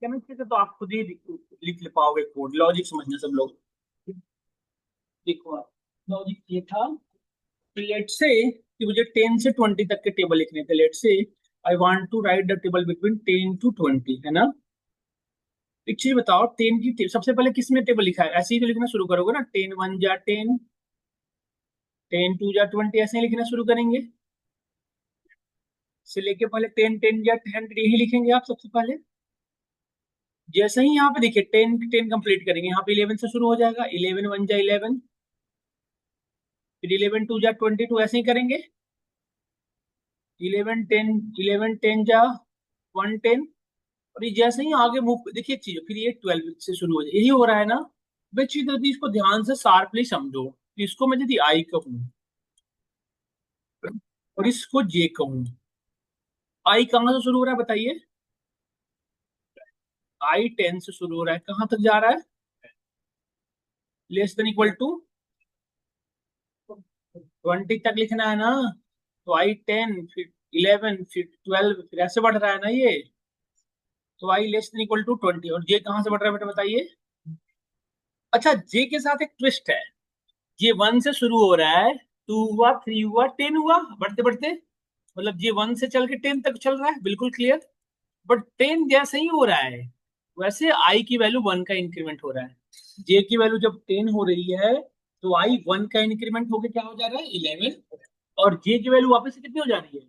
Chemistry से तो आप खुद ही लिख ले पाओगे कोड, लॉजिक समझना सब लोग। देखो आप, लॉजिक ये था कि लेट से कि मुझे 10 से 20 तक के टेबल लिखने थे। Let's say I want to write the table between 10 to 20, है ना। एक चीज बताओ, 10 की सबसे पहले किसने टेबल लिखा है? ऐसे ही तो लिखना शुरू करोगे ना, 10 1 जा 10, 10 2 जा 20, ऐसे ही लिखना शुरू करेंगे। से लेके पहले 10 10 या 100 यही लिखेंगे आप सबसे पहले। जैसे ही यहाँ पे देखिए 10 10 कंप्लीट करेंगे, यहाँ पे 11 से शुरू हो जाएगा, 11 1 जा 11, फिर 11 2 जा 22, ऐसे ही करेंगे। 11 10, 11 10 जा 110। और ये जैसे ही आगे मूव देखिए चीज, फिर ये 12 से शुरू हो जाए, यही हो रहा है ना। बच्ची तो इसको ध्यान से शार्पली समझो। इसको मैं यदि आई कहूँ और इसको जे कहूँ, आई कहाँ से शुरू हो रहा है बताइए? आई 10 से शुरू हो रहा है, कहाँ तक जा रहा है? लेस देन इक्वल टू 20 तक लिखना है ना। तो आई 10, फिर 11, फिर 12, फिर ऐसे बढ़ रहा है ना ये। तो आई लेस देन इक्वल टू 20, और जे कहाँ से बढ़ रहा है बेटा बताइए? अच्छा, जे के साथ एक ट्विस्ट है। ये 1 से शुरू हो रहा है, 2 हुआ, 3 हुआ, 10 हुआ, बढ़ते बढ़ते मतलब ये 1 से चल के 10 तक चल रहा है, बिल्कुल क्लियर। बट 10 जैसे ही हो रहा है, वैसे आई की वैल्यू 1 का इंक्रीमेंट हो रहा है। जे की वैल्यू जब 10 हो रही है, तो आई 1 का इंक्रीमेंट होकर क्या हो जा रहा है? 11। और जे की वैल्यू वापस से कितनी हो जा रही है?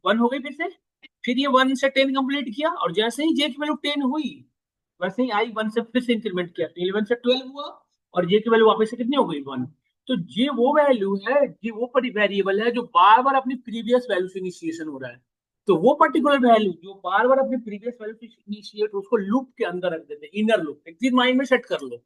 1 हो गई फिर से। फिर ये 1 से 10 कंप्लीट किया, और जैसे ही जे की वैल्यू 10 हुई, वैसे ही आई 1 से फिर से इंक्रीमेंट किया, तो 11 से 12 हुआ, और जे की वैल्यू वापस से कितनी हो गई? 1। तो जे वो वैल्यू है, जे वो वेरिएबल है जो बार बार अपनी प्रीवियस वैल्यू से इनिशिएशन हो रहा है। तो वो पर्टिकुलर वैल्यू जो बार बार अपनी प्रीवियस वैल्यू से इनिशिएट, उसको लूप के अंदर रख देते हैं, इनर लूप। एक चीज माइंड में सेट कर लो।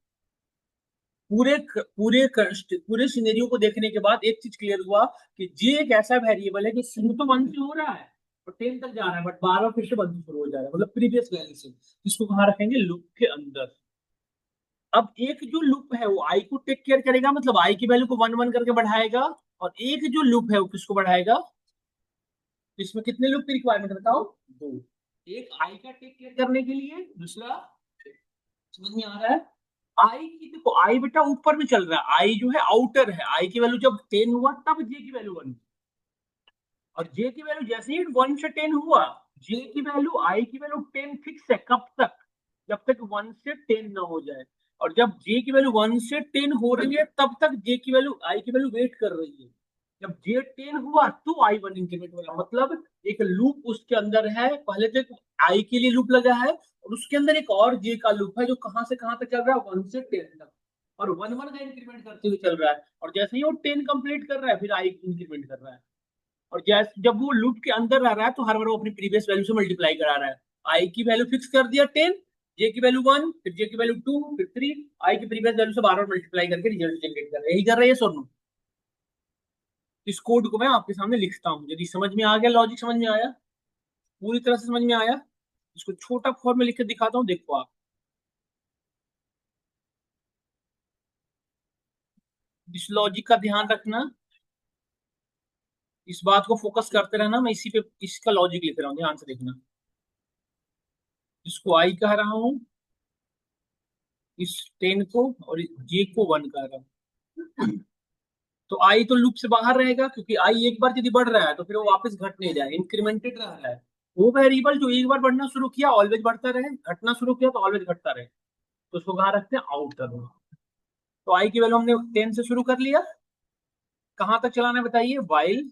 पूरे सिनेरियो को देखने के बाद एक चीज क्लियर हुआ कि जे एक ऐसा वेरिएबल है जो शुरू तो 1 से हो रहा है और 10 तक जा रहा है, बट बार बार फिर से 1 से शुरू हो जा रहा है, मतलब प्रीवियस वैल्यू से। इसको कहाँ रखेंगे? लूप के अंदर। अब एक जो लूप है वो आई को टेक केयर करेगा, मतलब आई की वैल्यू को 1 1 करके बढ़ाएगा। और एक जो लूप है वो किसको बढ़ाएगा? इसमें कितने लूप की रिक्वायरमेंट बताओ? दो। एक आई का टेक केयर करने के लिए, दूसरा, समझ में आ रहा है? आई की देखो, आई बेटा ऊपर में चल रहा है, आई जो है आउटर है। आई की वैल्यू जब 10 हुआ तब जे की वैल्यू 1, और जे की वैल्यू जैसे ही 1 से 10 हुआ, जे की वैल्यू, आई की वैल्यू 10 फिक्स है। कब तक? जब तक 1 से 10 ना हो जाए। और जब जे की वैल्यू 1 से 10 हो रही है, तब तक जे की वैल्यू, आई की वैल्यू वेट कर रही है। जब जे 10 हुआ तो आई 1 इंक्रीमेंट हो रहा, मतलब एक लूप उसके अंदर है। पहले तो एक आई के लिए लूप लगा है, और उसके अंदर एक और जे का लूप है जो कहां से कहां तक चल रहा है? 1 से 10 तक। और 1 1 का इंक्रीमेंट करते हुए चल रहा है, और जैसे ही वो 10 कंप्लीट कर रहा है, फिर आई इंक्रीमेंट कर रहा है। और जैसे जब वो लूप के अंदर रह रहा है, तो हर बार वो अपनी प्रीवियस वैल्यू से मल्टीप्लाई करा रहा है। आई की वैल्यू फिक्स कर दिया 10, जे की वैल्यू 1, फिर जे की वैल्यू 2, फिर 3, आई की प्रीवियस वैल्यू से बार बार मल्टीप्लाई करके रिजल्ट जनरेट कर रहा है। यही कर रहा है सोनू। इस कोड को मैं आपके सामने लिखता हूँ, यदि समझ में आ गया, लॉजिक समझ में आया, पूरी तरह से समझ में आया। इसको छोटा फॉर्म में लिख के दिखाता हूँ, देखो आप। इस लॉजिक का ध्यान रखना, इस बात को फोकस करते रहना। मैं इसी पे इसका लॉजिक लिख रहा हूँ, ध्यान से देखना। इसको आई कह रहा हूँ, इस 10 को, और जे को 1 कह रहा हूँ। तो आई तो लूप से बाहर रहेगा, क्योंकि आई एक बार यदि बढ़ रहा है तो फिर वो वापस घट नहीं जाए, इंक्रीमेंटेड रह रहा है। वो वेरिएबल जो एक बार बढ़ना शुरू किया ऑलवेज बढ़ता रहे, घटना शुरू किया तो ऑलवेज घटता रहे, तो उसको कहाँ रखते हैं? आउटर में। तो आई की वैल्यू हमने 10 से शुरू कर लिया। कहां तक चलाना है बताइए? While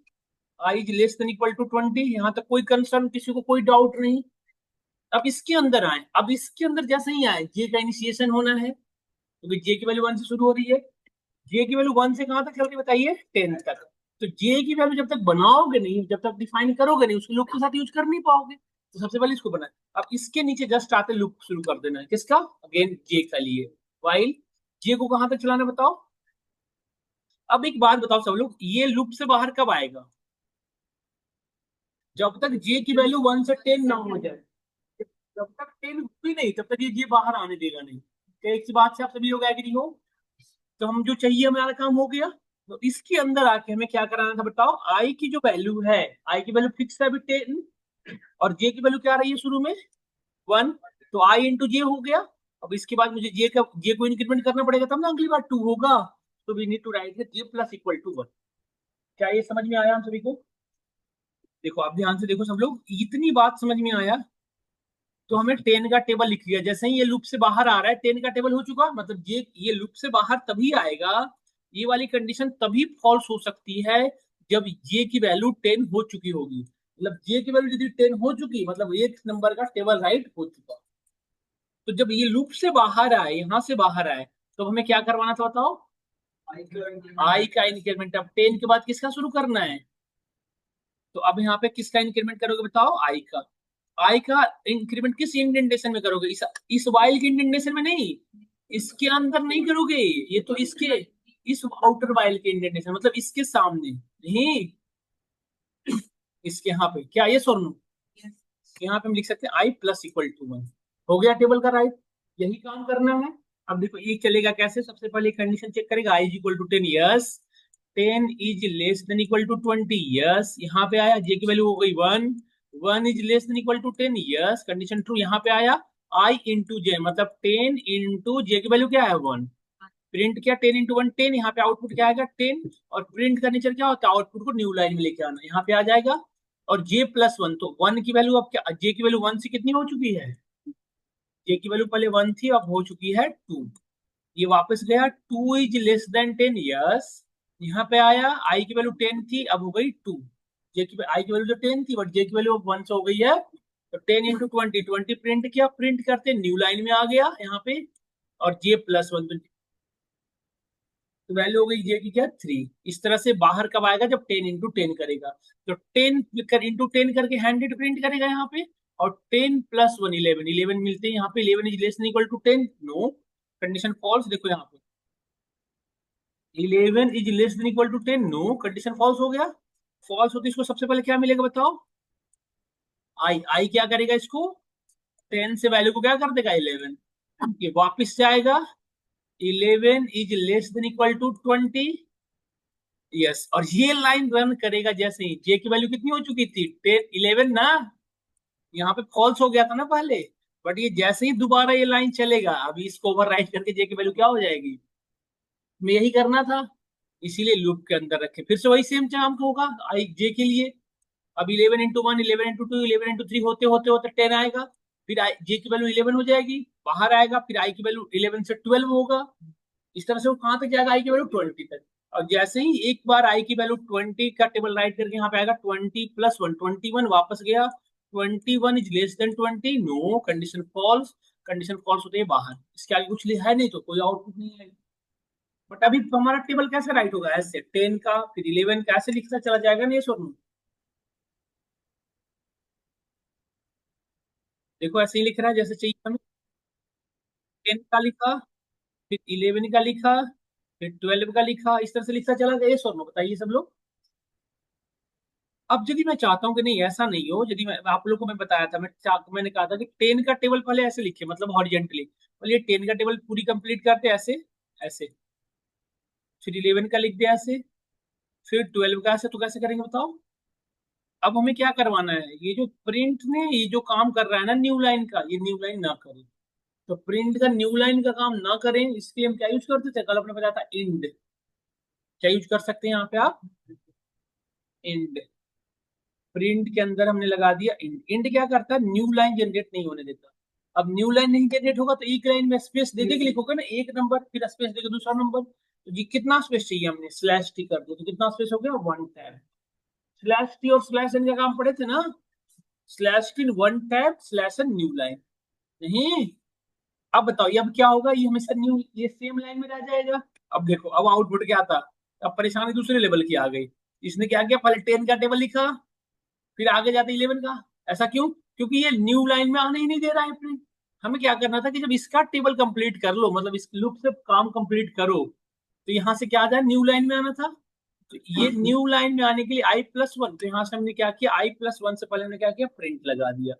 I is less than equal to 20। यहां तक कोई कंसर्न, किसी को कोई डाउट नहीं। अब इसके अंदर आए, अब इसके अंदर जैसे ही आए, जे का इनिशिएशन होना है, क्योंकि जे की वैल्यू 1 से शुरू हो रही है। जे की वैल्यू 1 से कहां तक चल रही है बताइए? 10 तक। तो जे की वैल्यू जब तक बनाओगे नहीं, जब तक डिफाइन करोगे नहीं, उसको लूप के साथ यूज कर नहीं पाओगे। तो सबसे पहले इसको बना, अब इसके नीचे जस्ट आते लूप शुरू कर देना है, किसका? अगेन जे का लिए। वाइल जे को कहां तक चलाना बताओ? अब एक बात बताओ सब लोग, ये लूप से बाहर कब आएगा? जब तक जे की वैल्यू 1 से 10 ना हो जाए। जब तक 10 हुई नहीं, तब तक ये बाहर आने देगा नहीं। क्या एक सी बात से आप सभी लोग एग्री हो? तो हम जो चाहिए हमारा काम हो गया। तो इसके अंदर आके हमें क्या कराना था बताओ? आई की जो वैल्यू है, आई की वैल्यू फिक्स है अभी 10, और जे की वैल्यू क्या आ रही है शुरू में? 1, तो आई इंटू जे हो गया। अब इसके बाद मुझे जे को इंक्रीमेंट करना पड़ेगा तब ना अगली बार 2 होगा, तो we need to write J plus equal to 1। क्या ये समझ में आया हम सभी को? देखो आप ध्यान से देखो सब लोग, इतनी बात समझ में आया तो हमें 10 का टेबल लिख लिया। जैसे ही ये लूप से बाहर आ रहा है 10 का टेबल हो चुका, मतलब ये लूप से बाहर तभी आएगा, ये वाली कंडीशन तभी फॉल्स हो सकती है जब जे की वैल्यू 10 हो चुकी होगी। मतलब जे की वैल्यू यदि 10 हो चुकी, मतलब एक नंबर का टेबल राइट हो चुका। तो जब ये लूप से बाहर आए, यहां से बाहर आए, तो हमें क्या करवाना था बताओ? आई का इंक्रीमेंट। अब 10 के बाद किसका शुरू करना है? तो अब यहाँ पे किसका इंक्रीमेंट करोगे बताओ? आई का। आई का इंक्रीमेंट किस इंडेंटेशन में करोगे? इस वाइल के इंडेंटेशन में नहीं, इसके अंदर नहीं करोगे, ये तो इसके, इस आउटर वाइल के इंडेंटेशन, मतलब इसके सामने नहीं, इसके यहाँ पे। क्या ये सोनू? यहाँ पे हम लिख सकते हैं आई प्लस इक्वल टू 1। हो गया टेबल का राइट, यही काम करना है। अब देखो ये चलेगा कैसे, सबसे पहले कंडीशन चेक करेगा, i is equal to 10, yes. 10 is less than equal to 20, yes. यहाँ पे आया जे की वैल्यू हो गई 1, 1 is less than equal to 10, yes, condition true. यहाँ पे आया आई इंटू जे, मतलब 10 इंटू जे की वैल्यू क्या है 1, प्रिंट किया 10 इंटू 1 10, यहाँ पे आउटपुट क्या आएगा 10। और प्रिंट का नेचर क्या होता है? आउटपुट को न्यू लाइन में लेके आना, यहाँ पे आ जाएगा। और जे प्लस 1, तो 1 की वैल्यू अब क्या, जे की वैल्यू 1 से कितनी हो चुकी है? जे की वैल्यू पहले 1 थी, अब हो चुकी है 2। ये वापस गया, 2 इज लेस देन 10, यस। यहाँ पे आया आई की वैल्यू 10 थी, अब हो गई 2। जे की आई की वैल्यू जो 10 थी, बट जे की वैल्यू अब 1 से हो गई है, तो 10 इंटू 20, 20 प्रिंट किया, प्रिंट करते न्यू लाइन में आ गया यहाँ पे। और जे प्लस 1, तो वैल्यू हो गई जे की क्या 3। इस तरह से बाहर कब आएगा? जब 10 इंटू 10 करेगा, तो 10 इंटू 10 करके 100 प्रिंट करेगा यहाँ पे। और 10 प्लस 1 11, 11 मिलते हैं यहाँ पे। 11 is less than equal to 10, no, condition false. देखो यहाँ पे 11 is less than equal to 10, no, condition false हो गया। फॉल्स होती इसको सबसे पहले क्या मिलेगा बताओ? आई, आई क्या करेगा इसको? 10 से वैल्यू को क्या कर देगा 11, ये वापिस से आएगा। 11 is less than equal to 20, yes. और ये लाइन रन करेगा जैसे ही, जे की वैल्यू कितनी हो चुकी थी 10 11 ना, यहाँ पे फॉल्स हो गया था ना पहले, बट ये जैसे ही दोबारा ये लाइन चलेगा, अभी इसको ओवर राइट करके जे की वैल्यू क्या हो जाएगी? में यही करना था, इसीलिए लूप के अंदर रखे। फिर से वही सेम काम होगा आई जे के लिए। अब 11 इंटू 1, 11 इंटू 2, 11 इंटू 3 होते होते होते 10 आएगा। फिर आई जे की वैल्यू 11 हो जाएगी, बाहर आएगा, फिर आई की वैल्यू 11 से 12 होगा। इस तरह से वो कहां तक जाएगा? आई की वैल्यू 20 तक। और जैसे ही एक बार आई की वैल्यू 20 का टेबल राइट करके यहाँ पे आएगा 20 प्लस 1, 21 वापस गया। 21 is less than 20, no, condition false. Condition false होते ही बाहर, इसके आगे कुछ है नहीं, तो कोई आउटपुट नहीं है। बट अभी हमारा टेबल कैसे राइट होगा? ऐसे 10 का फिर 11 का ऐसे लिखता चला जाएगा नहीं सोनू? देखो ऐसे ही लिख रहा है जैसे चाहिए हमें। 10 का लिखा, फिर 11 का लिखा, फिर 12 का लिखा, इस तरह से लिखता चला गया। ये सोनू बताइए सब लोग। अब यदि मैं चाहता हूँ कि नहीं ऐसा नहीं हो, यदि मैं आप लोगों को मैं बताया था, मैंने कहा था कि 10 का टेबल पहले ऐसे लिखे, मतलब हॉरिजेंटली पहले 10 का टेबल पूरी कंप्लीट करते ऐसे, ऐसे, फिर 11 का लिख दिया ऐसे, फिर 12 का ऐसे। तो कैसे करेंगे बताओ? अब हमें क्या करवाना है, ये जो प्रिंट ने ये जो काम कर रहा है ना न्यू लाइन का, ये न्यू लाइन ना करे। तो प्रिंट का न्यू लाइन का काम ना करें, इसके हम क्या यूज करते थे? कल आपने बताया था इंड। क्या यूज कर सकते हैं यहाँ पे आप? इंड। प्रिंट के अंदर हमने लगा दिया इंड। इंड क्या करता है? न्यू लाइन जनरेट नहीं होने देता। अब न्यू लाइन नहीं जनरेट होगा तो एक लाइन में स्पेस दे के लिखोगे ना, एक नंबर, फिर स्पेस देके दूसरा नंबर। तो ये कितना स्पेस चाहिए? हमने स्लैश टी कर दिया, तो कितना स्पेस हो गया? 1 टैब। स्लैश टी और स्लैश एन का काम पढ़े थे ना? Slash T 1 tab, slash N new line. नहीं, अब बताओ ये अब क्या होगा? ये हमेशा न्यू, ये सेम लाइन में रह जाएगा। अब देखो अब आउटपुट क्या था? अब परेशानी दूसरे लेवल की आ गई। इसने क्या किया, पहले 10 का टेबल लिखा, फिर आगे जाते 11 का। ऐसा क्यों? क्योंकि ये न्यू लाइन में आने ही नहीं दे रहा है प्रिंट। हमें क्या करना था कि जब इसका टेबल कंप्लीट कर लो, मतलब इस लूप से काम कंप्लीट करो, तो यहाँ से क्या आ जाए? न्यू लाइन में आना था। तो ये न्यू लाइन में आने के लिए आई प्लस 1, तो यहाँ से हमने क्या किया, आई प्लस 1 से पहले हमने क्या किया, प्रिंट लगा दिया।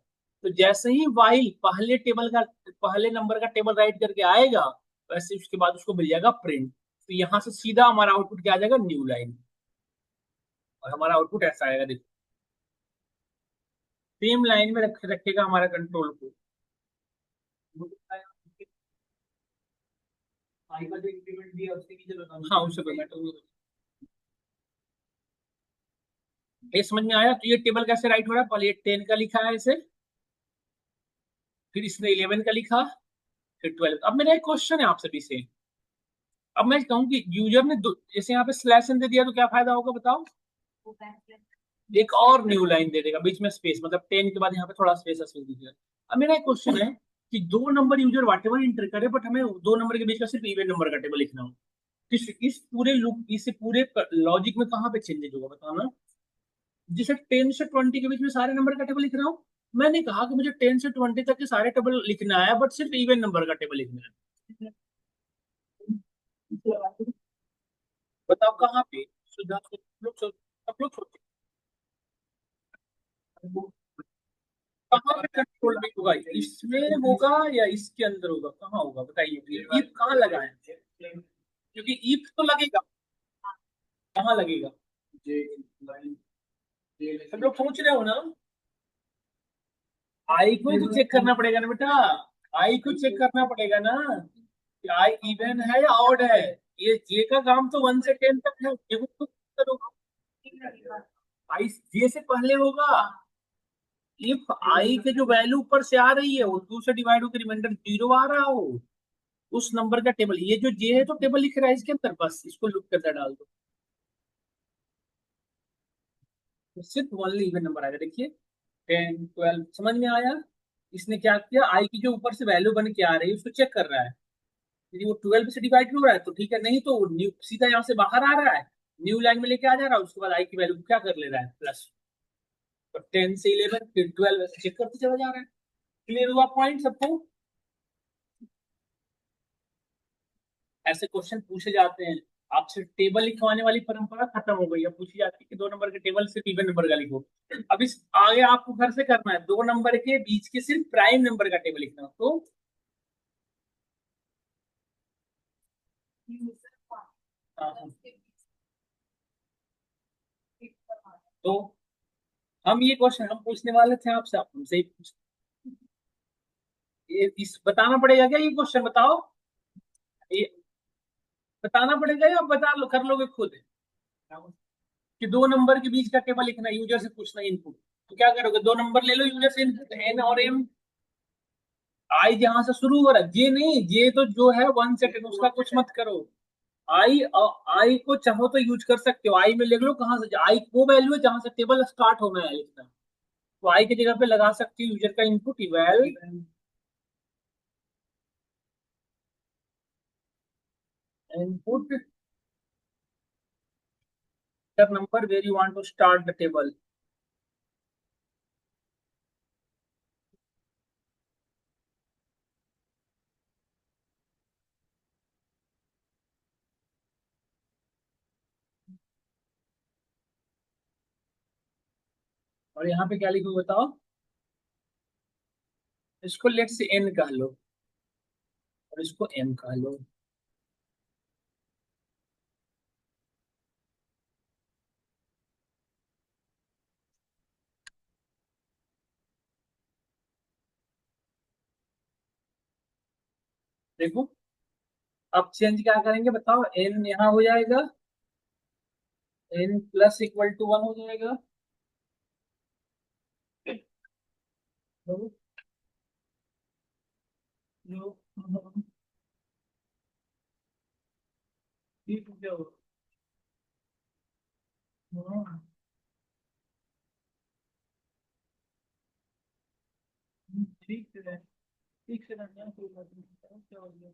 तो जैसे ही वाइल पहले टेबल का, पहले नंबर का टेबल राइट करके आएगा, वैसे उसके बाद उसको मिल जाएगा प्रिंट। तो यहाँ से सीधा हमारा आउटपुट क्या आ जाएगा? New line. और हमारा आउटपुट ऐसा आएगा, देखो सेम लाइन में रखेगा हमारा कंट्रोल को। आई का जो इंक्रीमेंट दिया उसके नीचे लगाओ। हाँ उससे कोई मैटर नहीं। ये समझ में आया? तो ये टेबल कैसे राइट हो रहा है? पहले ये 10 का लिखा है इसे, फिर इसने 11 का लिखा, फिर 12। अब मेरा एक क्वेश्चन है आप सभी से। अब मैं कहूँ कि यूजर ने जैसे यहाँ पे स्लैश दे दिया तो क्या फायदा होगा बताओ? एक और न्यू लाइन दे देगा बीच में स्पेस, मतलब 10 के बाद यहाँ पे थोड़ा स्पेस स्पेस दीजिएगा। अब मेरा एक क्वेश्चन है कि दो नंबर यूजर वाट एवर इंटर करे, बट हमें दो नंबर के बीच का सिर्फ इवन नंबर का टेबल लिखना हो। इस पूरे लूप, इस पूरे लॉजिक में कहाँ पे चेंजेस होगा बताना? जिसे 10 से 20 के बीच में सारे नंबर का टेबल लिख रहा हूँ। मैंने कहा कि मुझे 10 से 20 तक के सारे टेबल लिखना है, बट सिर्फ इवन नंबर का टेबल लिखना है। बताओ कहाँ पे? सुधा सब लोग सोचो कहाँ पे कंट्रोल भी होगा, इसमें होगा या इसके अंदर होगा, कहाँ होगा बताइए? ईफ कहाँ लगा है? क्योंकि ईफ तो लगेगा, कहाँ लगेगा? सब लोग सोच रहे हो ना? आई को ही तो चेक करना पड़ेगा ना बेटा। आई को चेक करना पड़ेगा ना कि आई इवन है या ऑड है। ये का काम तो 1 से 10 तक है, ये तो करोगे। आई जे से पहले होगा इफ आई के जो वैल्यू ऊपर से आ रही है वो 2 से डिवाइड होकर रिमाइंडर 0 आ रहा हो, उस नंबर का टेबल। ये जो जे है तो टेबल लिख रहा है इसके अंदर, बस इसको लुक के अंदर डाल दो तो सिर्फ ओनली इवन नंबर आएगा। देखिए 10 12 समझ में आया? इसने क्या किया, आई की जो ऊपर से वैल्यू बन के आ रही है उसको चेक कर रहा है। यदि वो 12 से डिवाइड हो रहा है तो ठीक है, नहीं तो वो न्यू सीधा यहाँ से बाहर आ रहा है, न्यू लाइन में लेके आ जा रहा है, उसके बाद आई की वैल्यू क्या कर ले रहा है प्लस। तो 10 से 11 फिर 12 ऐसे चेक करते चला जा रहा है। क्लियर हुआ पॉइंट सबको? ऐसे क्वेश्चन पूछे जाते हैं। आपसे टेबल लिखवाने वाली परंपरा खत्म हो गई, अब पूछी जाती है कि दो नंबर के टेबल सिर्फ इवन नंबर का लिखो। अब इस आगे आपको घर से करना है, दो नंबर के बीच के सिर्फ प्राइम नंबर का टेबल लिखना हो। तो हाँ, हाँ। तो हम ये क्वेश्चन हम पूछने वाले थे आपसे, आप हमसे ही ये इस बताना पड़ेगा क्या? ये क्वेश्चन बताओ, ये बताना पड़ेगा या आप बता लो कर लोगे खुद? कि दो नंबर के बीच का टेबल लिखना, यूजर से पूछना इनपुट। तो क्या करोगे, दो नंबर ले लो यूजर से इनपुट एन और एम। आई जहां से शुरू हो रहा है, जे नहीं, जे तो जो है 1 सेकेंड उसका कुछ मत करो। आई आई को चाहो तो यूज कर सकते हो, आई में लिख लो कहां से आई वो वैल्यू है जहां से टेबल स्टार्ट होना है लिखना। तो आई की जगह पे लगा सकती हो यूजर का input eval input the number where you want to start the table. और यहाँ पे क्या लिखो बताओ? इसको लेट से एन कह लो और इसको एम कह लो। देखो अब चेंज क्या करेंगे बताओ? एन यहाँ हो जाएगा, एन प्लस इक्वल टू 1 हो जाएगा। जो ठीक है ठीक है ठीक से करना है, कोई बात नहीं, क्या हो गया?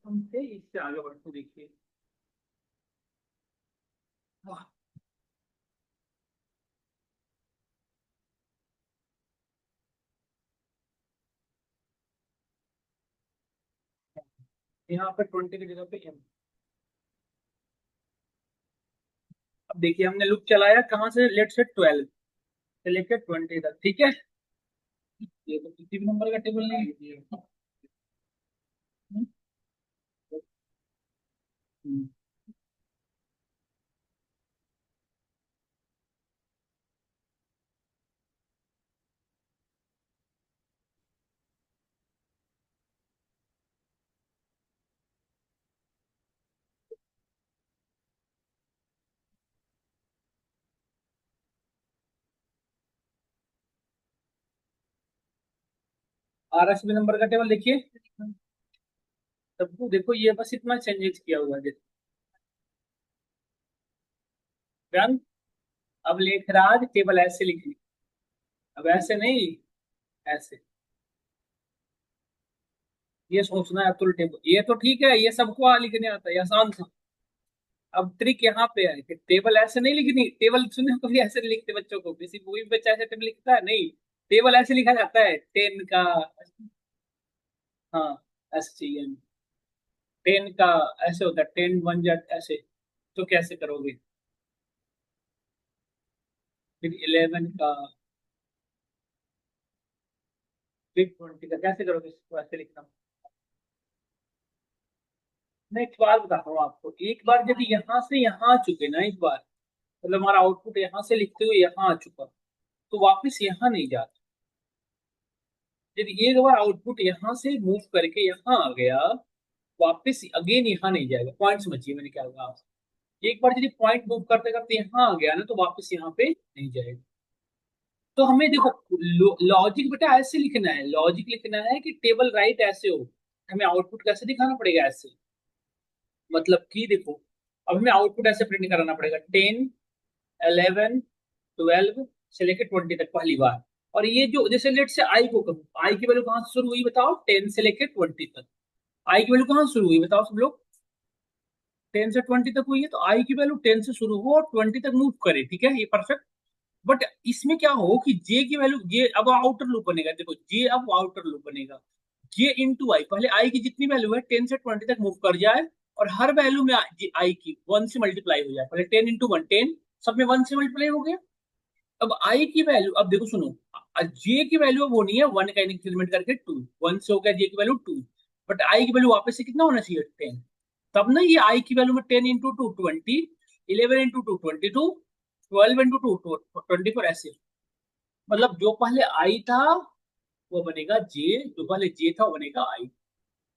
हमसे इससे आगे बढ़ते देखिए। वाह, यहाँ पे 20 की जगह पे m। अब देखिए हमने लूप चलाया कहाँ से, लेट से 12 से लेकर 20 तक, ठीक है। ये तो किसी भी नंबर का टेबल नहीं है। हम्म। RSB नंबर का टेबल देखिए, सबको देखो, ये बस इतना चेंजेस किया हुआ है। रंग, अब लेखराज टेबल ऐसे लिखी, अब ऐसे नहीं, ऐसे। ये सोचना है अब्दुल टेबल, ये तो ठीक है, ये सबको लिखने आता है, ये आसान था। अब ट्रिक यहाँ पे है कि टेबल ऐसे नहीं लिखनी, टेबल सुने कभी ऐसे नहीं लिखते बच्चों को, किसी मूवी में बच्चा ऐसे टेबल लिखता है नहीं। टेबल ऐसे लिखा जाता है, 10 का। हाँ, ऐसे चाहिए। 10 का ऐसे होता है, 10 बन जाता ऐसे। तो कैसे करोगे? फिर 11 का, फिर 20 का कैसे करोगे, इसको ऐसे लिखना। मैं एक बार बताता हूँ आपको, एक बार यदि यहाँ से यहाँ आ चुके ना, एक बार मतलब हमारा आउटपुट यहाँ से लिखते हुए यहाँ आ चुका, तो वापस यहाँ नहीं जाता। यदि एक बार आउटपुट यहाँ से मूव करके यहाँ आ गया, वापस अगेन यहाँ नहीं जाएगा। पॉइंट समझिए मैंने क्या कहा आपसे। एक बार यदि पॉइंट मूव करते करते यहाँ आ गया ना, तो वापस यहाँ पे नहीं जाएगा। तो हमें देखो, लॉजिक बेटा ऐसे लिखना है, लॉजिक लिखना है कि टेबल राइट ऐसे हो। हमें आउटपुट कैसे दिखाना पड़ेगा, ऐसे। मतलब कि देखो, अब हमें आउटपुट ऐसे प्रिंट कराना पड़ेगा, 10, 11, 12 से लेकर 20 तक पहली बार। और ये जो, जैसे लेट से आई को करूँ, आई की वैल्यू कहाँ से शुरू हुई बताओ, 10 से लेकर 20 तक। आई की वैल्यू कहाँ से शुरू हुई बताओ सब लोग, 10 से 20 तक हुई है, तो आई की वैल्यू 10 से शुरू हो और 20 तक मूव करे, ठीक है, ये परफेक्ट। बट इसमें क्या हो कि जे की वैल्यू, जे अब आउटर लूप बनेगा, देखो जे अब आउटर लूप बनेगा। जे इंटू आई, पहले आई की जितनी वैल्यू है 10 से 20 तक मूव कर जाए, और हर वैल्यू में आई की 1 से मल्टीप्लाई हो जाए। पहले 10 इंटू वन, 10, सब में 1 से मल्टीप्लाई हो गया। अब आई की वैल्यू, अब देखो सुनो, जे की वैल्यू अब होनी है 1 का इंक्रीमेंट करके 2, 1 से हो गया जे की वैल्यू 2। बट आई की वैल्यू वापस से कितना होना चाहिए, 10। तब ना ये आई की वैल्यू में 10 into two 20, 11 into two 22, 12 into two 24, ऐसे। मतलब जो पहले आई था वो बनेगा जे, जो पहले जे था वो बनेगा आई।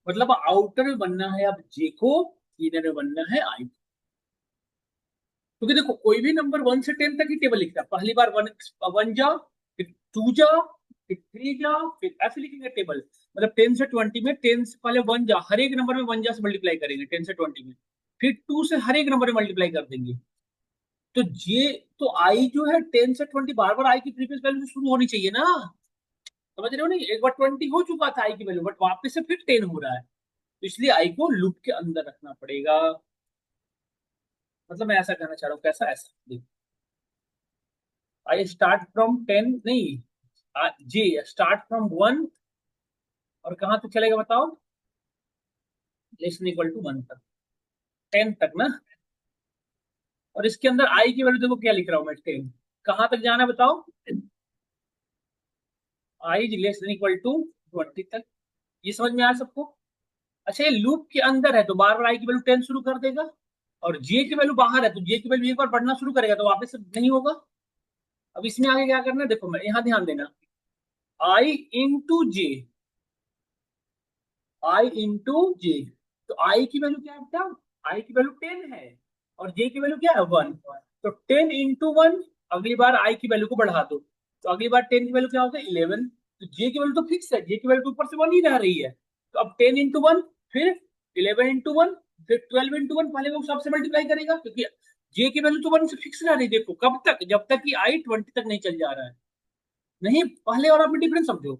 मतलब आउटर में बनना है अब जे को, इनर में बनना है आई। क्योंकि देखो, कोई भी नंबर 1 से 10 तक ही टेबल लिखता है। पहली बार वन, वन जा, फिर टू जा, फिर थ्री जा, फिर ऐसे लिखेंगे टेबल। मतलब 10 से 20 में 10 से पहले वन जा, हर एक नंबर में वन जा से मल्टीप्लाई करेंगे 10 से 20 में। फिर टू से हर एक नंबर में मल्टीप्लाई कर देंगे। तो जे, तो आई जो है 10 से 20 बार बार आई की प्रीवियस वैल्यू से शुरू होनी चाहिए ना। समझ रहे हो नहीं, एक बार 20 हो चुका था आई की वैल्यू, बट वापस से फिर 10 हो रहा है, तो इसलिए आई को लूप के अंदर रखना पड़ेगा। मतलब मैं ऐसा कहना चाह रहा हूँ, कैसा, ऐसा। आई स्टार्ट फ्रॉम 10 नहीं, जी स्टार्ट फ्रॉम 1, और कहां तक चलेगा बताओ, लेस इक्वल टू 1 तक, 10 तक ना। और इसके अंदर आई की वैल्यू देखो क्या लिख रहा हूं मैं, 10। कहां तक जाना है बताओ, आई लेस इक्वल टू 20 तक। ये समझ में आया सबको? अच्छा, ये लूप के अंदर है तो बार बार आई की वैल्यू 10 शुरू कर देगा, और जे की वैल्यू बाहर है तो जे की वैल्यू एक बार बढ़ना शुरू करेगा तो वापस से नहीं होगा। अब इसमें आगे क्या करना है, देखो मैं यहाँ ध्यान देना, आई इंटू जे, आई इंटू जे। तो आई की वैल्यू क्या है बेटा, आई की वैल्यू 10 है, और जे की वैल्यू क्या है 1। तो 10 इंटू वन, अगली बार आई की वैल्यू को बढ़ा दो, तो अगली बार 10 की वैल्यू क्या होगा 11। तो जे की वैल्यू तो फिक्स है, जे की वैल्यू तो ऊपर से 1 ही रह रही है। तो अब 10 इंटू वन, फिर 11 इंटू वन, फिर 12 इंटू वन, पहले वो सबसे मल्टीप्लाई करेगा, क्योंकि जे की वैल्यू तो 1 से फिक्स रह रही है। देखो कब तक, जब तक कि आई 20 तक नहीं चल जा रहा है। नहीं, पहले और अब में डिफरेंस समझो।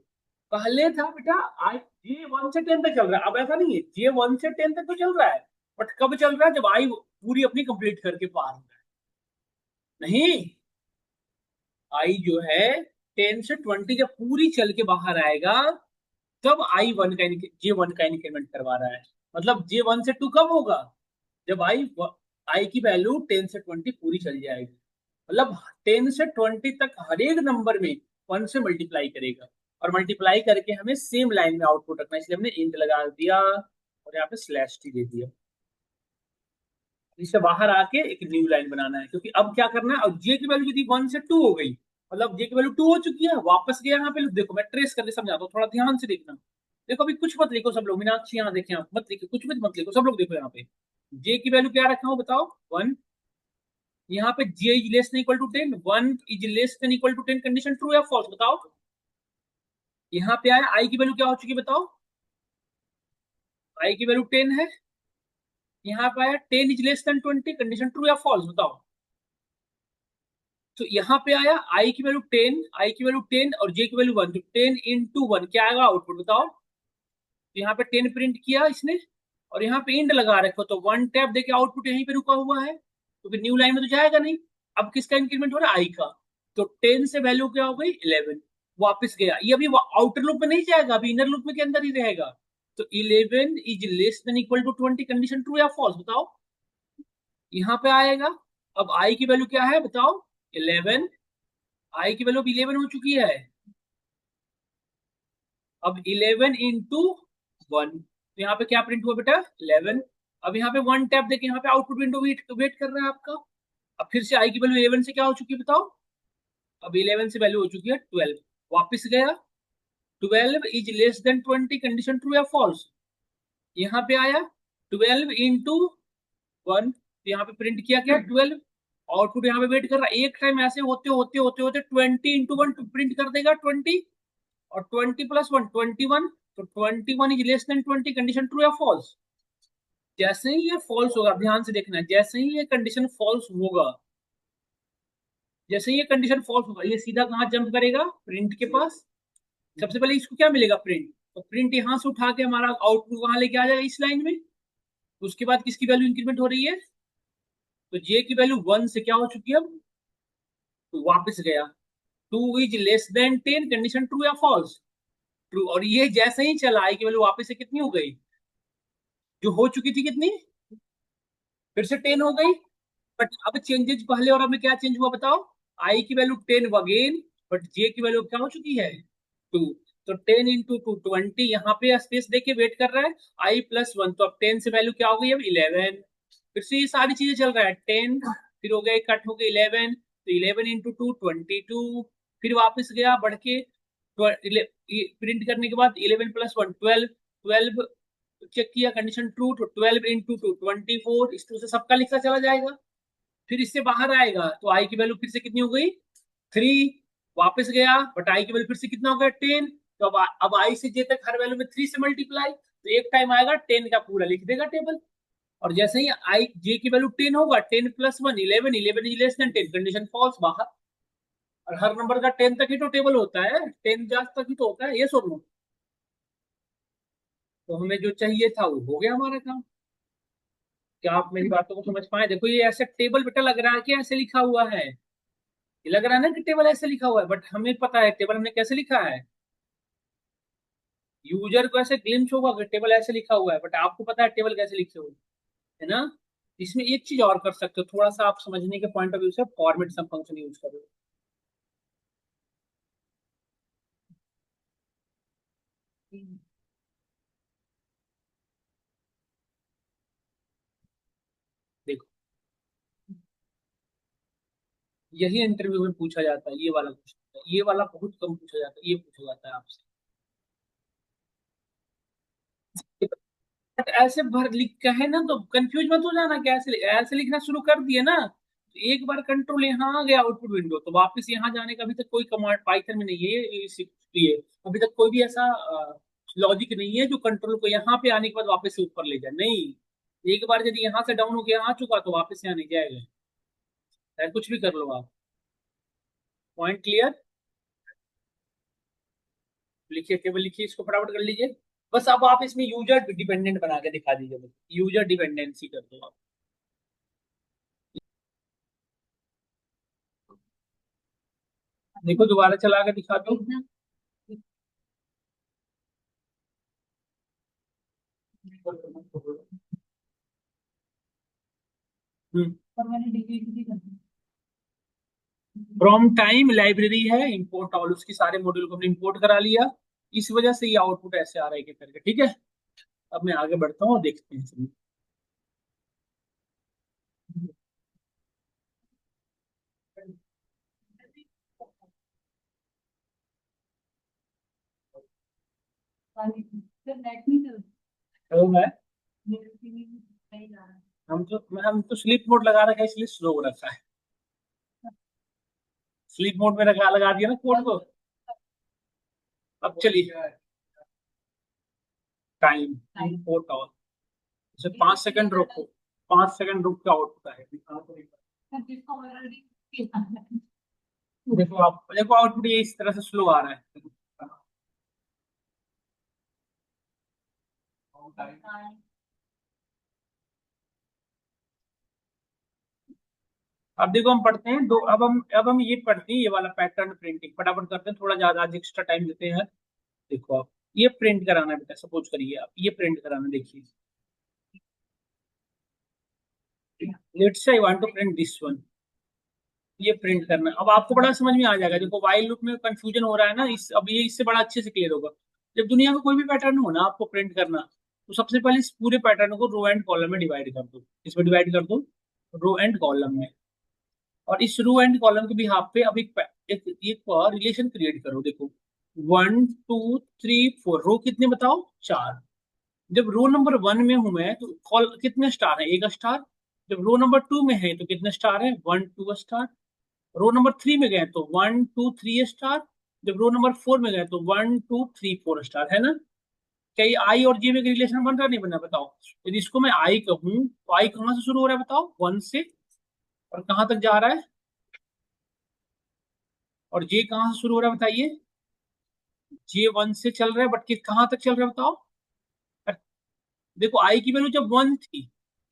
पहले था बेटा आई J1 से 10 तक चल रहा है, अब ऐसा नहीं है, J1 से 10 तक तो चल रहा है, बट कब चल रहा है, जब आई पूरी अपनी कंप्लीट करके पार हो रहा है। नहीं, आई जो है 10 से 20 जब पूरी चल के बाहर आएगा, तब J1 का इंक्रीमेंट करवा रहा है। मतलब J1 से 2 कब होगा, जब आई की वैल्यू 10 से 20 पूरी चल जाएगी। मतलब 10 से 20 तक हर एक नंबर में 1 से मल्टीप्लाई करेगा, और मल्टीप्लाई करके हमें सेम लाइन में आउटपुट रखना है, इसलिए हमने इंट लगा दिया और यहाँ पे स्लैश टी दे दिया। इससे बाहर आके एक न्यू लाइन बनाना है, क्योंकि अब क्या करना है, अब जे की वैल्यू यदि 1 से 2 हो गई, मतलब जे की वैल्यू 2 हो चुकी है, वापस गया यहाँ पे, देखो मैं ट्रेस करके समझाता हूँ, थोड़ा ध्यान से देखना। देखो अभी कुछ मत लिखो सब लोग, मीनाक्षी यहाँ देखे, आप मत लिखो, कुछ भी मत लिखो, सब लोग देखो यहाँ पे। जे की वैल्यू क्या रखा हूँ बताओ, 1। यहाँ पे j is less than equal to 10, 1 is less than equal to 10, condition true या फॉल्स बताओ। यहाँ पे आया आई की वैल्यू क्या हो चुकी है बताओ, आई की वैल्यू 10 है। यहाँ पे आया 10 is less than 20, condition true या फॉल्स बताओ। तो यहाँ पे आया आई की वैल्यू 10, आई की वैल्यू 10 और जे की वैल्यू 1, तो 10 × 1 क्या आएगा आउटपुट बताओ। तो यहाँ पे 10 प्रिंट किया इसने, और यहाँ पे इंड लगा रखो, तो 1 टैप देके आउटपुट यहीं पे रुका हुआ है, तो फिर न्यू लाइन में तो जाएगा नहीं। अब किसका इंक्रीमेंट हो रहा है, आई का। तो 10 से वैल्यू क्या हो गई 11, वापस गया, ये अभी आउटर लूप में नहीं जाएगा, अभी इनर लूप में के अंदर ही रहेगा। तो 11 is less than equal to 20, condition true या फॉल्स बताओ। यहाँ पे आएगा, अब आई की वैल्यू क्या है बताओ, 11। आई की वैल्यू 11 हो चुकी है। अब 11 × 1, तो यहाँ पे क्या प्रिंट हुआ बेटा 11। अब यहाँ पे 1 टैप देके यहाँ पे आउटपुट विंडो वेट कर रहा है आपका। अब फिर से आई की वैल्यू 11 से क्या हो चुकी है बताओ, अब 11 से वैल्यू हो चुकी है 12, वापस गया। 12 is less than 20, condition true या फॉल्स। यहाँ पे आया 12 × 1, तो यहाँ पे प्रिंट किया क्या 12। आउटपुट यहाँ पे वेट कर रहा है, एक टाइम ऐसे होते होते होते होते 20 × 1 प्रिंट कर देगा 20, और 20 + 1 21, तो 21 is less than 20, condition true या फॉल्स। जैसे ही ये फॉल्स होगा, ध्यान से देखना, जैसे ही ये कंडीशन फॉल्स होगा, जैसे ही ये कंडीशन फॉल्स होगा, ये सीधा कहाँ जंप करेगा प्रिंट के पास। सबसे पहले इसको क्या मिलेगा प्रिंट, तो प्रिंट यहां से उठा के हमारा आउटपुट वहां लेके आ जाएगा इस लाइन में। उसके बाद किसकी वैल्यू इंक्रीमेंट हो रही है, तो जे की वैल्यू 1 से क्या हो चुकी है अब, तो वापस गया। 2 is less than 10, condition true या फॉल्स। ट्रू, और ये जैसे ही चला आई की वैल्यू वापस से कितनी हो गई, जो हो चुकी थी कितनी, फिर से 10 हो गई। बट अब चेंजेस पहले और अब में क्या चेंज हुआ बताओ, आई की वैल्यू 10 अगेन, बट जे की वैल्यू क्या हो चुकी है 2। तो 10 × 2 20, यहाँ पे स्पेस देके वेट कर रहा है, आई +1, तो अब 10 से वैल्यू क्या हो गई अब 11। फिर से ये सारी चीजें चल रहा है, 10 फिर हो गए कट हो गए 11, तो 11 × 2 22, फिर वापस गया बढ़ के प्रिंट करने के बाद 11 + 1 12, 12 चेक किया कंडीशन ट्रू, तो 12 × 2 24, इस तरह से सबका लिखा चला जाएगा। फिर इससे बाहर आएगा, तो आई की वैल्यू फिर से कितनी हो गई 3, वापस गया, बट आई की वैल्यू फिर से कितना हो गया 10। तो अब आई से जे तक हर वैल्यू में 3 से मल्टीप्लाई, तो एक टाइम आएगा 10 का पूरा लिख देगा टेबल। और जैसे ही आई जे की वैल्यू 10 होगा, 10 + 1 11, 11 is less than 10, condition false बाहर। और हर नंबर का 10 तक ही तो टेबल होता है, 10 जास्त तक ही तो होता है, ये सुन लो। तो हमें जो चाहिए था वो हो गया हमारा काम। क्या आप मेरी बातों को समझ पाए, देखो ये ऐसे टेबल बेटा लग रहा है कि ऐसे लिखा हुआ है, ये लग रहा है ना कि टेबल ऐसे लिखा हुआ है, बट हमें पता है टेबल हमने कैसे लिखा है। यूजर को ऐसे ग्लिम्स होगा कि टेबल ऐसे लिखा हुआ है, बट आपको पता है टेबल कैसे लिखे हुए है ना। इसमें एक चीज और कर सकते हो, थोड़ा सा आप समझने के पॉइंट ऑफ व्यू से फॉर्मेट सम फंक्शन यूज करो। देखो यही इंटरव्यू में पूछा जाता है, ये वाला क्वेश्चन, ये वाला बहुत कम पूछा जाता है, ये पूछा जाता है आपसे। बट ऐसे भर लिख के है ना, तो कंफ्यूज मत हो जाना कि ऐसे ऐसे लिखना शुरू कर दिए ना, तो एक बार कंट्रोल यहाँ आ गया आउटपुट विंडो, तो वापस यहाँ जाने का अभी तक कोई कमांड पाइथन में नहीं है, ये अभी तक कोई भी ऐसा लॉजिक नहीं है जो कंट्रोल को यहाँ पे आने के बाद वापस से ऊपर ले जाए, नहीं। एक बार यदि यहाँ से डाउन होके यहाँ आ चुका तो वापस यहाँ नहीं जाएगा, चाहे कुछ भी कर लो आप। Point clear. लिखिए, टेबल लिखिए, इसको फटाफट कर लीजिए। बस अब आप इसमें यूजर डिपेंडेंट बना के दिखा दीजिए, बस यूजर डिपेंडेंसी कर दो आप। देखो दोबारा चला के दिखा दो। फ्रॉम टाइम लाइब्रेरी है, इंपोर्ट ऑल, उसके सारे मॉड्यूल को हमने इंपोर्ट करा लिया। इस वजह से ये आउटपुट ऐसे आ रहा है कि करके, ठीक है। अब मैं आगे बढ़ता हूँ और देखते हैं इसमें। तो है, हम तो स्लीप मोड लगा रखा है, इसलिए स्लो हो रखा है। स्लीप मोड में लगा दिया ना कोड को। अब चलिए, टाइम इंपोर्ट ऑल, इसे 5 सेकंड रोको, 5 सेकंड रुक के आउटपुट आएगा। देखो आउटपुट ये इस तरह से स्लो आ रहा है। अब देखो हम पढ़ते हैं दो, अब हम ये पढ़ते हैं, ये वाला पैटर्न प्रिंटिंग फटाफट करते हैं, थोड़ा ज्यादा आज एक्स्ट्रा टाइम देते हैं। देखो आप, ये प्रिंट कराना है बेटा, सपोज करिए आप ये प्रिंट कराना, देखिए let's say I want to print this one, ये प्रिंट करना है। अब आपको बड़ा समझ में आ जाएगा, देखो वाइल लूप में कंफ्यूजन हो रहा है ना, इस अब ये इससे बड़ा अच्छे से क्लियर होगा। जब दुनिया में कोई भी पैटर्न हो ना आपको प्रिंट करना, तो सबसे पहले इस पूरे पैटर्न को रो एंड कॉलम में डिवाइड कर दो, इसमें डिवाइड कर दो, रो एंड कॉलम में। और इस रो एंड कॉलम के भी हाफ पे अब एक रिलेशन क्रिएट करो, देखो 1 2 3 4, रो कितने बताओ, 4। जब रो नंबर 1 में हूं मैं तो कॉल कितने स्टार है, एक स्टार। जब रो नंबर 2 में है तो कितने स्टार है, 1 2 स्टार। रो नंबर 3 में गए तो 1 2 3 स्टार। जब रो नंबर 4 में गए तो 1 2 3 4 स्टार, है ना। क्या ये आई और जे में रिलेशन बन रहा नहीं बना बताओ। यदि इसको मैं आई कहूं तो आई कहाँ से शुरू हो रहा है बताओ, 1 से, और कहाँ तक जा रहा है, और जे कहाँ से शुरू हो रहा है बताइए, जे 1 से चल रहा है, बट किस कहाँ तक चल रहा है बताओ। देखो आई की वैल्यू जब 1 थी,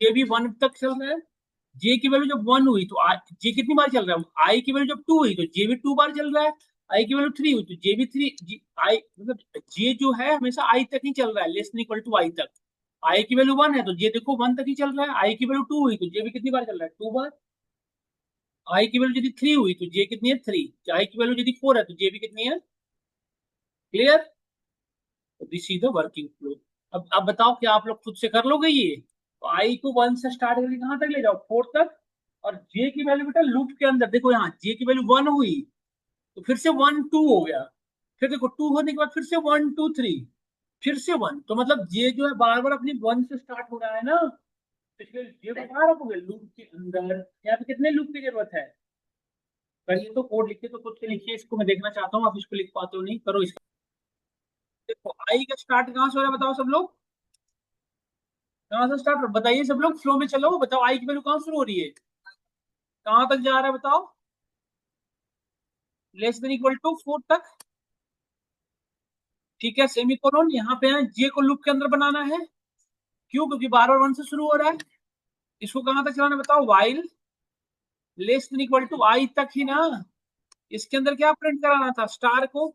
जे भी 1 तक चल रहा है। जे की वैल्यू जब 1 हुई तो जे कितनी बार चल रहा है, आई की वैल्यू जब 2 हुई तो जे भी 2 बार चल रहा है। आई की वैल्यू 3 हुई तो जे भी 3, आई मतलब जे जो है हमेशा आई तक ही चल रहा है, लेस इक्वल टू आई तक। आई की वैल्यू 1 है तो जे देखो 1 तक ही चल रहा है। आई की वैल्यू 2 हुई तो जे भी कितनी बार चल रहा है, 2 बार। आई की वैल्यू यदि 3 हुई तो जे कितनी है, 3। आई की वैल्यू यदि 4 है तो जे भी कितनी है, clear. This is the working flow. अब बताओ क्या आप लोग खुद से कर लोगे ये, तो आई को 1 से स्टार्ट करके कहां तक ले जाओ, 4 तक। और जे की वैल्यू बेटा लूप के अंदर देखो, यहाँ जे की वैल्यू 1 हुई तो फिर से 1 2 हो गया। फिर देखो 2 होने के बाद फिर से 1 2 3, फिर से 1, तो मतलब जे जो है बार बार अपनी 1 से स्टार्ट हो रहा है ना। तो इसलिए जे को कहाँ रखोगे, लूप के अंदर। यहाँ पे कितने लूप की जरूरत है, करिए तो कोड लिखिए तो खुद से लिखिए, इसको मैं देखना चाहता हूँ आप इसको लिख पाते हो नहीं, करो इसको। देखो आई का स्टार्ट कहाँ से हो रहा है बताओ सब लोग, कहाँ से स्टार्ट बताइए सब लोग, फ्लो में चलो, बताओ आई की वैल्यू कहाँ शुरू हो रही है, कहाँ तक जा रहा है बताओ, लेस देन इक्वल टू 4 तक। ठीक है, सेमीकोलन यहाँ पे है, जे को लूप के अंदर बनाना है। क्यों, क्योंकि बार बार 1 से शुरू हो रहा है। इसको कहाँ तक चलाना है बताओ, while less than equal to i तक ही ना। इसके अंदर क्या प्रिंट कराना था, स्टार को।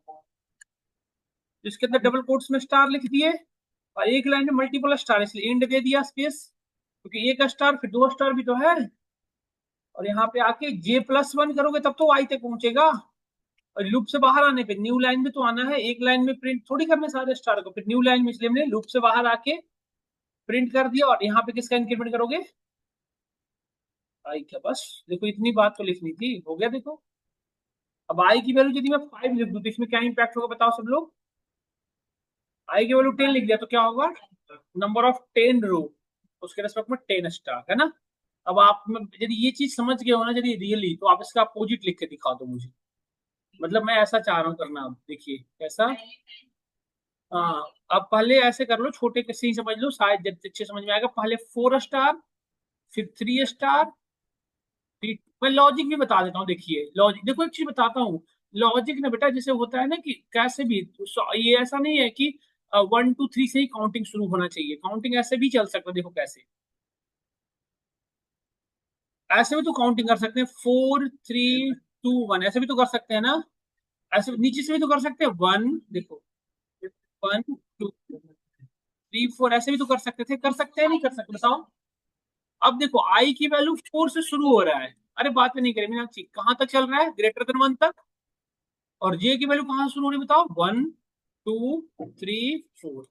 इसके अंदर डबल कोट्स में स्टार लिख दिए, और एक लाइन में मल्टीपल स्टार, इसलिए एंड दे दिया स्पेस, क्योंकि एक स्टार फिर 2 स्टार भी तो है। और यहाँ पे आके J+1 करोगे तब तो आई तक पहुंचेगा। और लूप से बाहर आने पे न्यू लाइन में तो आना है, एक लाइन में प्रिंट थोड़ी करना है सारे स्टार को, फिर न्यू लाइन में, इसलिए हमने लूप से बाहर आके प्रिंट कर दिया। और यहाँ पे किसका इंक्रीमेंट करोगे, आई का। बस देखो इतनी बात तो लिखनी थी, हो गया देखो। अब आई की वैल्यू यदि मैं 5 लिख दूं तो इसमें क्या इंपैक्ट होगा बताओ सब लोग। आई की वैल्यू 10 लिख दिया तो क्या होगा, नंबर ऑफ 10 रो, उसके रेस्पेक्ट में 10 स्टार, है ना। अब आप यदि ये चीज समझ गए हो ना यदि रियली, तो आप इसका अपोजिट लिख के दिखा दो मुझे। मतलब मैं ऐसा चाह रहा हूँ करना, आप देखिए कैसा। हाँ, अब पहले ऐसे कर लो, छोटे कैसे ही समझ लो, शायद जब अच्छे समझ में आएगा। पहले 4 स्टार, फिर 3 स्टार, फिर मैं लॉजिक भी बता देता हूँ। देखिए लॉजिक, देखो एक चीज बताता हूँ, लॉजिक ना बेटा जैसे होता है ना कि कैसे भी ये ऐसा नहीं है कि 1 2 3 से ही काउंटिंग शुरू होना चाहिए, काउंटिंग ऐसे भी चल सकता है। देखो कैसे, ऐसे भी तो काउंटिंग कर सकते हैं, 4 3 2 1 ऐसे भी तो कर सकते हैं ना। ऐसे नीचे से भी तो कर सकते हैं, 1 देखो, 1 2 3 4 ऐसे भी तो कर सकते थे, कर सकते हैं नहीं कर सकते बताओ। अब देखो आई की वैल्यू 4 से शुरू हो रहा है, अरे बात भी नहीं करें मीनाक्षी, कहां तक चल रहा है, ग्रेटर देन 1 तक। और जे की वैल्यू कहां से शुरू हो रही है बताओ, 1 2 3 4।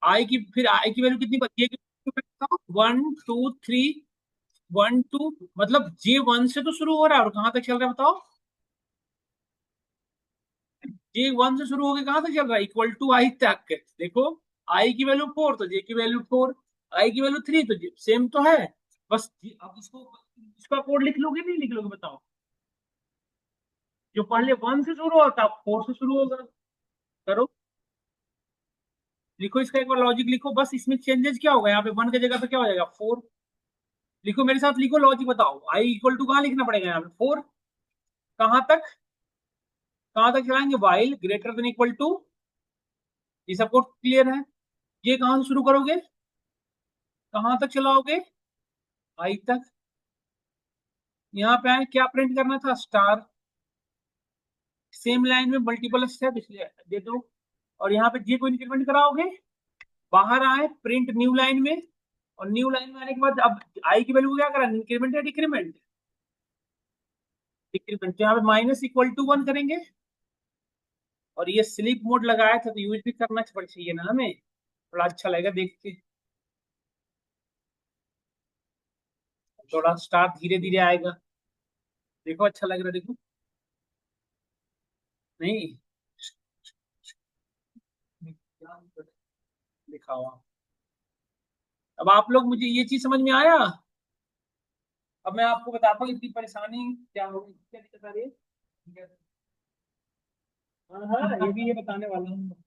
आई की फिर आई की वैल्यू कितनी बची है, बताओ, 1 2 3, 1 2, मतलब J1 से तो शुरू हो रहा है और कहां तक चल रहा है बताओ, J1 से शुरू होकर कहां तक चल रहा है, इक्वल टू आई तक। देखो आई की वैल्यू 4 तो जे की वैल्यू 4, आई की वैल्यू 3 तो सेम तो है। बस अब इसको, इसका कोड लिख लोगे नहीं लिख लोगे बताओ, जो पहले 1 से शुरू होता है 4 से शुरू होगा। करो, लिखो इसका एक बार लॉजिक लिखो, बस इसमें चेंजेस क्या होगा, यहाँ पे 1 की जगह पे क्या हो जाएगा 4। लिखो मेरे साथ, लिखो लॉजिक बताओ, आई इक्वल टू कहां लिखना पड़ेगा यहाँ पे 4, कहां तक, कहां तक चलाएंगे, while greater than equal to, ये सबको क्लियर है। ये कहां से शुरू करोगे, कहां तक चलाओगे, आई तक। यहाँ पे आए क्या प्रिंट करना था, स्टार। सेम लाइन में मल्टीपल स्टेप इसलिए दे दो, और यहाँ पे जे को इंक्रीमेंट कराओगे, बाहर आए प्रिंट न्यू लाइन में, और न्यू लाइन में आने के बाद अब आई की वैल्यू क्या करा, इंक्रीमेंट या डिक्रीमेंट, डिक्रीमेंट। तो यहाँ पे -1 करेंगे, और ये स्लीप मोड लगाया था तो यूज भी करना चाहिए ना हमें, थोड़ा अच्छा लगेगा देख के। थोड़ा स्टार धीरे धीरे आएगा, देखो अच्छा लग रहा है, देखो नहीं लिखा हुआ। अब आप लोग, मुझे ये चीज समझ में आया। अब मैं आपको बताता हूँ इसकी परेशानी क्या होगी, क्या दिक्कत आ रही है। हाँ हाँ, ये भी ये बताने वाला हूँ।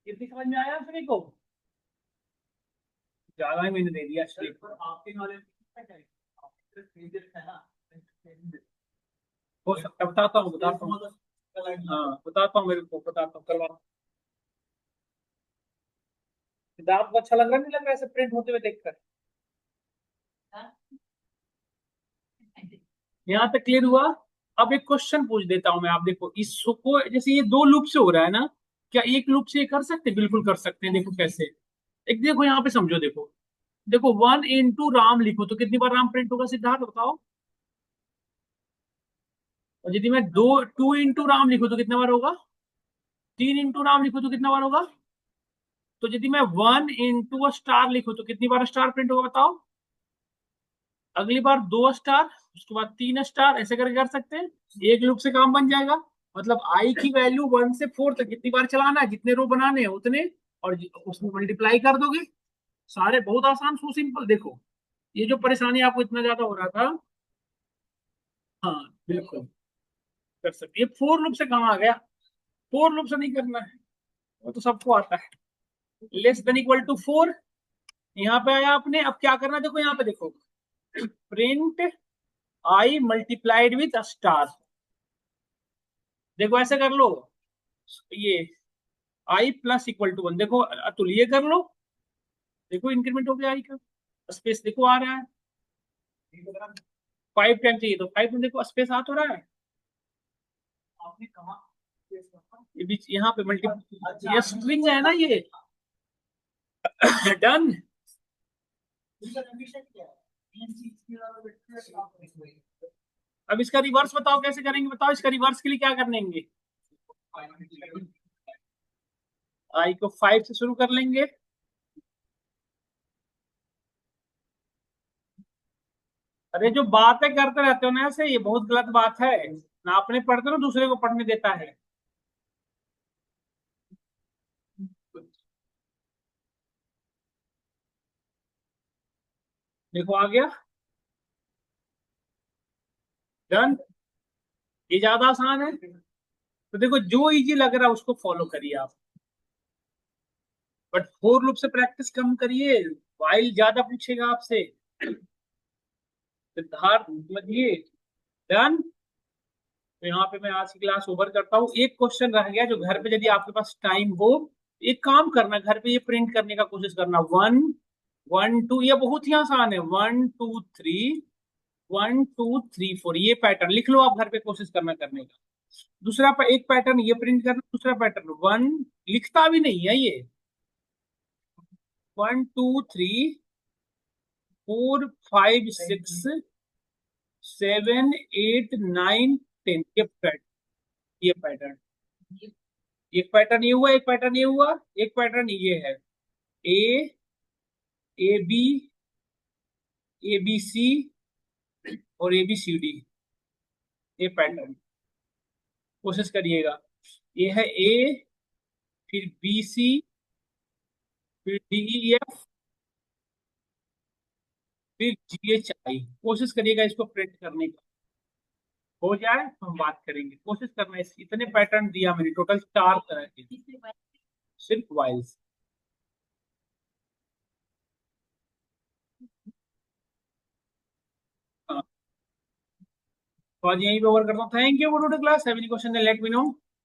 ये भी समझ में आया सभी को, ज्यादा ही मैंने दे दिया आपके नॉलेज हो सकता है, बताता हूँ बताता हूँ। हाँ बताता हूँ, मेरे को बताता हूँ, करवा। सिद्धार्थ को अच्छा लग रहा नहीं लग रहा ऐसे प्रिंट होते हुए देखकर, यहाँ तक क्लियर हुआ। अब एक क्वेश्चन पूछ देता हूँ मैं, आप देखो इसको, जैसे ये 2 लूप से हो रहा है ना, क्या एक लूप से ये कर सकते हैं, बिल्कुल कर सकते हैं, देखो कैसे। एक देखो यहाँ पे समझो, देखो देखो 1 × राम लिखो तो कितनी बार राम प्रिंट होगा सिद्धार्थ बताओ। और यदि मैं 2 × राम लिखूं तो कितने बार होगा, 3 × राम लिखूं तो कितना बार होगा। तो यदि मैं 1 × स्टार लिखूं तो कितनी बार स्टार प्रिंट होगा बताओ। अगली बार 2 स्टार, उसके बाद 3 स्टार, ऐसे करके कर सकते हैं, एक लूप से काम बन जाएगा। मतलब आई की वैल्यू 1 से 4 तक कितनी बार चलाना है, जितने रो बनाने हैं उतने, और उसमें मल्टीप्लाई कर दोगे सारे। बहुत आसान, सो सिंपल। देखो ये जो परेशानी आपको इतना ज्यादा हो रहा था, हाँ बिल्कुल कर सकते। ये फोर लूप से कहाँ आ गया, फोर लूप से नहीं करना है, वो तो सबको आता है। लेस देन इक्वल टू 4, यहाँ पे आया आपने, अब क्या करना है, देखो यहाँ पे देखो, print I multiplied with star. देखो ऐसे कर लो, ये आई प्लस इक्वल टू 1, देखो अतुल ये कर लो, देखो इंक्रीमेंट हो गया आई का, स्पेस देखो आ रहा है। 5 टाइम चाहिए तो 5 में देखो स्पेस आ तो रहा है। आपने कहा ये बीच यहाँ पे मल्टी, ये स्ट्रिंग है ना ये, डन। अब इसका रिवर्स बताओ कैसे करेंगे, बताओ इसका रिवर्स के लिए क्या करेंगे। आई को 5 से शुरू कर लेंगे, अरे जो बातें करते रहते हो ना ऐसे, ये बहुत गलत बात है ना, अपने पढ़ते हो ना दूसरे को पढ़ने देता है। देखो आ गया, डन। ये ज्यादा आसान है, तो देखो जो इजी लग रहा है उसको फॉलो करिए आप, बट फोर लूप से प्रैक्टिस कम करिए, वाइल ज्यादा पूछेगा आपसे। सिद्धार्थ समझिए, डन। तो यहाँ पे मैं आज की क्लास ओवर करता हूँ। एक क्वेश्चन रह गया जो घर पे यदि आपके पास टाइम हो, एक काम करना, घर पे ये प्रिंट करने का कोशिश करना। 1 1 2, ये बहुत ही आसान है। 1 2 3, 1 2 3 4, ये पैटर्न लिख लो आप घर पे, कोशिश करना करने का। दूसरा एक पैटर्न ये प्रिंट करना, दूसरा पैटर्न 1, लिखता भी नहीं है ये। 1 2 3 4 5 6 7 8 9 10, ये पैटर्न, एक पैटर्न ये हुआ, एक पैटर्न ये हुआ, एक पैटर्न ये है। ए A B, A B C और ए बी सी डी, ये पैटर्न कोशिश करिएगा। ये है ए, फिर बी सी, फिर डी ई एफ, फिर जी एच आई। कोशिश करिएगा इसको प्रिंट करने का, हो जाए तो हम बात करेंगे। कोशिश करना, इस इतने पैटर्न दिया मैंने, टोटल 4 तरह के, सिर्फ वाइल्स। हाँ, तो आज यहीं पे ओवर करता हूँ। Thank you for today class. Have any question, let me know.